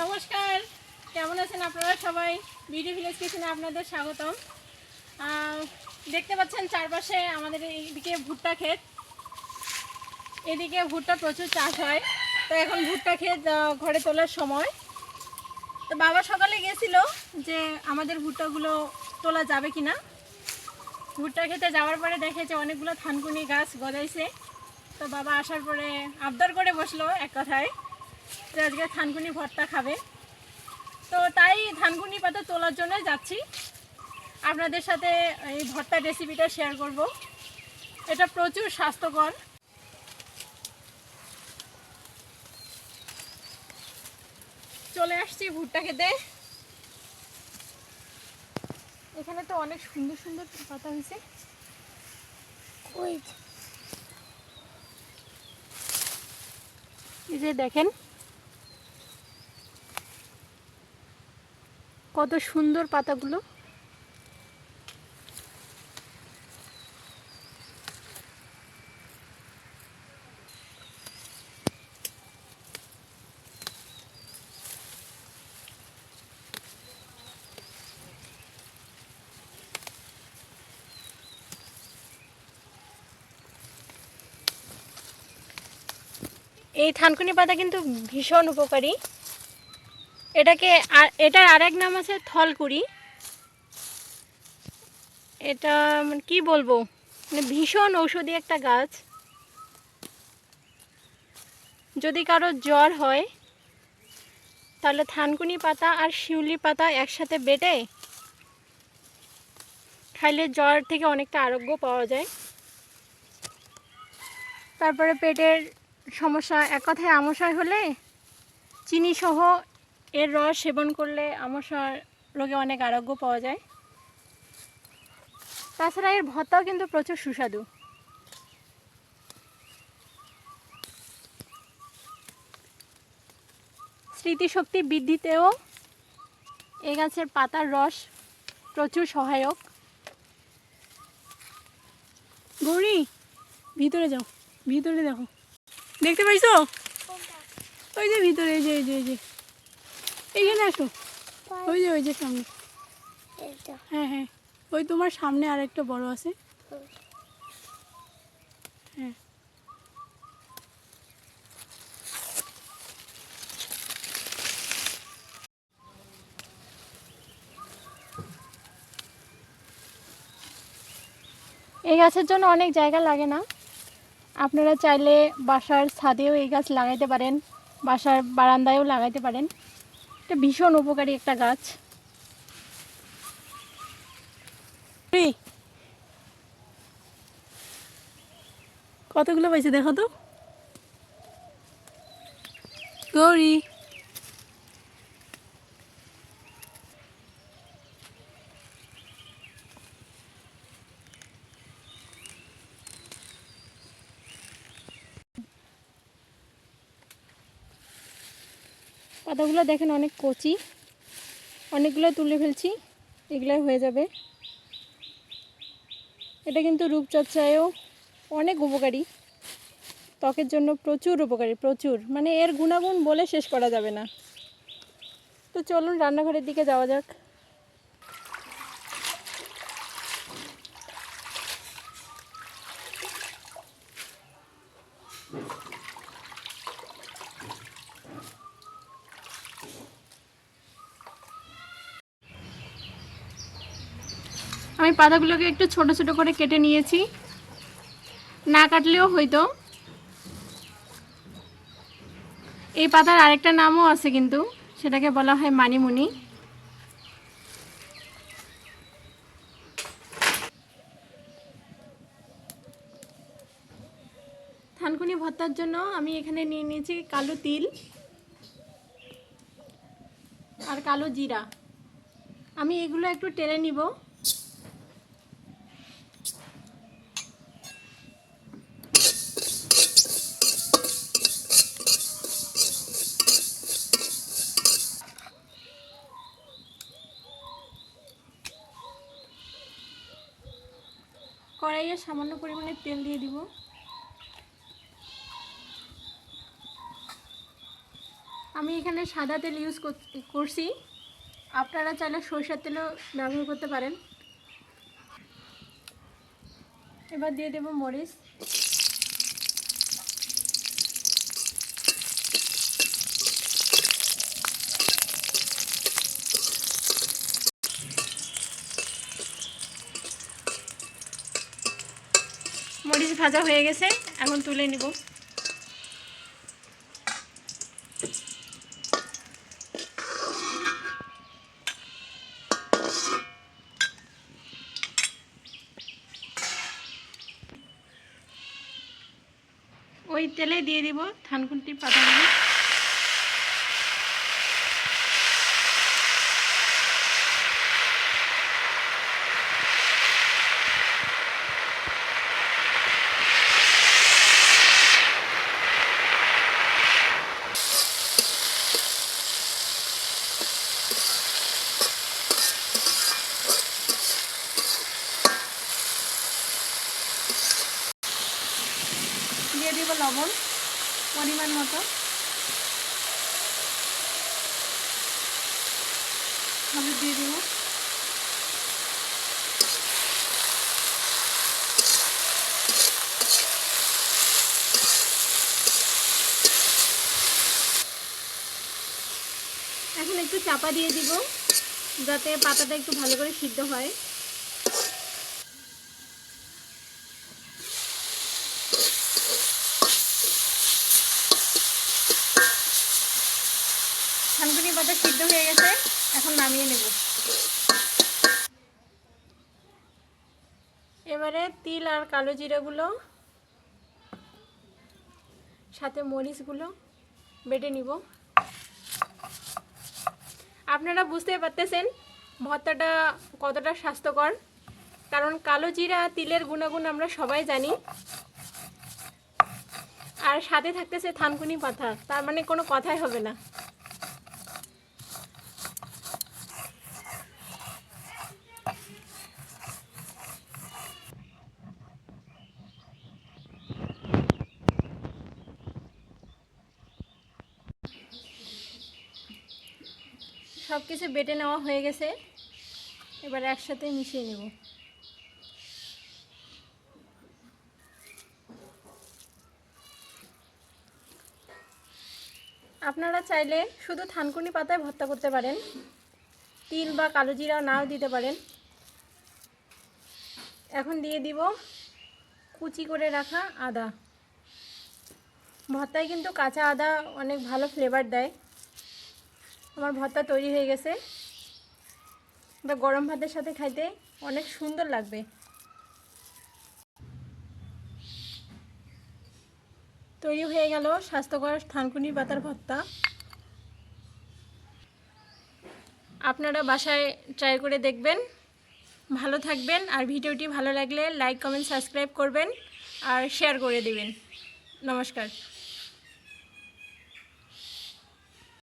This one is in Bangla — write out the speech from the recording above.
নমস্কার, কেমন আছেন আপনারা সবাই? বিডি ভিলেজ কিচেনে আপনাদের স্বাগতম। দেখতে পাচ্ছেন চারপাশে আমাদের এইদিকে ভুট্টা ক্ষেত, এদিকে ভুট্টা প্রচুর চাষ হয়। তো এখন ভুট্টা ক্ষেত ঘরে তোলার সময়। তো বাবা সকালে গেছিল যে আমাদের ভুট্টাগুলো তোলা যাবে কিনা। ভুট্টা খেতে যাওয়ার পরে দেখেছে অনেকগুলো থানকুনি গাছ গজাইছে। তো বাবা আসার পরে আবদার করে বসলো এক কথায় যে আজকে থানকুনি ভর্তা খাবে। তো তাই থানকুনি পাতা তোলার জন্য যাচ্ছি, আপনাদের সাথে এই ভর্তার রেসিপিটা শেয়ার করব। এটা প্রচুর স্বাস্থ্যকর। চলে আসছি ভুট্টা খেতে। এখানে তো অনেক সুন্দর সুন্দর পাতা হয়েছে। এই যে দেখেন কত সুন্দর পাতাগুলো। এই থানকুনি পাতা কিন্তু ভীষণ উপকারী। এটার আরেক নাম আছে থলকুড়ি। এটা মানে কি বলবো, মানে ভীষণ ঔষধি একটা গাছ। যদি কারো জ্বর হয় তাহলে থানকুনি পাতা আর শিউলি পাতা একসাথে বেটে খাইলে জ্বর থেকে অনেকটা আরোগ্য পাওয়া যায়। তারপরে পেটের সমস্যা, এক কথায় আমাশয় হলে চিনি সহ এর রস সেবন করলে আমাশয় রোগে অনেক আরোগ্য পাওয়া যায়। তাছাড়া এর ভর্তাও কিন্তু প্রচুর সুস্বাদু। স্মৃতিশক্তি বৃদ্ধিতেও এই গাছের পাতার রস প্রচুর সহায়ক। গৌরী, ভিতরে যাও, ভিতরে দেখো, দেখতে পাইছো? ওই যে ভিতরে, এই যে এই যে এই যে এইখানে আসো। ওই যে সামনে। হ্যাঁ হ্যাঁ, ওই তোমার সামনে আরেকটা বড় আছে। হ্যাঁ, এই গাছের জন্য অনেক জায়গা লাগে না। আপনারা চাইলে বাসার ছাদেও এই গাছ লাগাইতে পারেন, বাসার বারান্দায়ও লাগাইতে পারেন। এটা ভীষণ উপকারী একটা গাছ। কতগুলো পাইছে দেখো তো গৌরী। পাতাগুলো দেখেন অনেক কচি, অনেকগুলো তুলে ফেলছি, এগুলাই হয়ে যাবে। এটা কিন্তু রূপচর্চায়ও অনেক উপকারী, ত্বকের জন্য প্রচুর উপকারী, প্রচুর, মানে এর গুণাগুণ বলে শেষ করা যাবে না। তো চলুন রান্নাঘরের দিকে যাওয়া যাক। আমি পাতাগুলোকে একটু ছোট ছোট করে কেটে নিয়েছি, না কাটলেও হয়তো। এই পাতার আরেকটা নামও আছে কিন্তু, সেটাকে বলা হয় মানিমুনি। থানকুনি ভর্তার জন্য আমি এখানে নিয়ে নিয়েছি কালো তিল আর কালো জিরা। আমি এগুলো একটু টেলে নিব। কড়াইয়ে সামান্য পরিমাণে তেল দিয়ে দিব। আমি এখানে সাদা তেল ইউজ করছি, আপনারা চাইলে সরষের তেলও ব্যবহার করতে পারেন। এবার দিয়ে দেব মরিচ, মরিচ ভাজা হয়ে গেছে, এখন তুলে নিব। ওই তেলে দিয়ে দিব থানকুনির পাতাগুলো। দিয়ে দিব লবণ পরিমাণ মতো, হলুদ দিয়ে দিব, এখন একটু চাপা দিয়ে দিব যাতে পাতাটা একটু ভালো করে সিদ্ধ হয়। থানকুনি পাতা সিদ্ধ হয়ে গেছে, এখন নামিয়ে নেব। এবারে তিল আর কালো জিরাগুলো সাথে মরিচগুলো বেটে নিব। আপনারা বুঝতে পারতেছেন ভর্তাটা কতটা স্বাস্থ্যকর, কারণ কালো জিরা তিলের গুণাগুণ আমরা সবাই জানি, আর সাথে থাকতেছে থানকুনি পাতা, তার মানে কোনো কথাই হবে না। সব কিছু বেটে নেওয়া হয়ে গেছে, এবার একসাথে মিশিয়ে নেব। আপনারা চাইলে শুধু থানকুনি পাতায় ভর্তা করতে পারেন, তিল বা কালো জিরা নাও দিতে পারেন। এখন দিয়ে দিব কুচি করে রাখা আদা। ভর্তায় কিন্তু কাঁচা আদা অনেক ভালো ফ্লেভার দেয়। আমার ভর্তা তৈরি হয়ে গেছে, এটা গরম ভাতের সাথে খাইতে অনেক সুন্দর লাগবে। তৈরি হয়ে গেল স্বাস্থ্যকর থানকুনি পাতার ভর্তা। আপনারা বাসায় ট্রাই করে দেখবেন। ভালো থাকবেন, আর ভিডিওটি ভালো লাগলে লাইক কমেন্ট সাবস্ক্রাইব করবেন আর শেয়ার করে দিবেন। নমস্কার।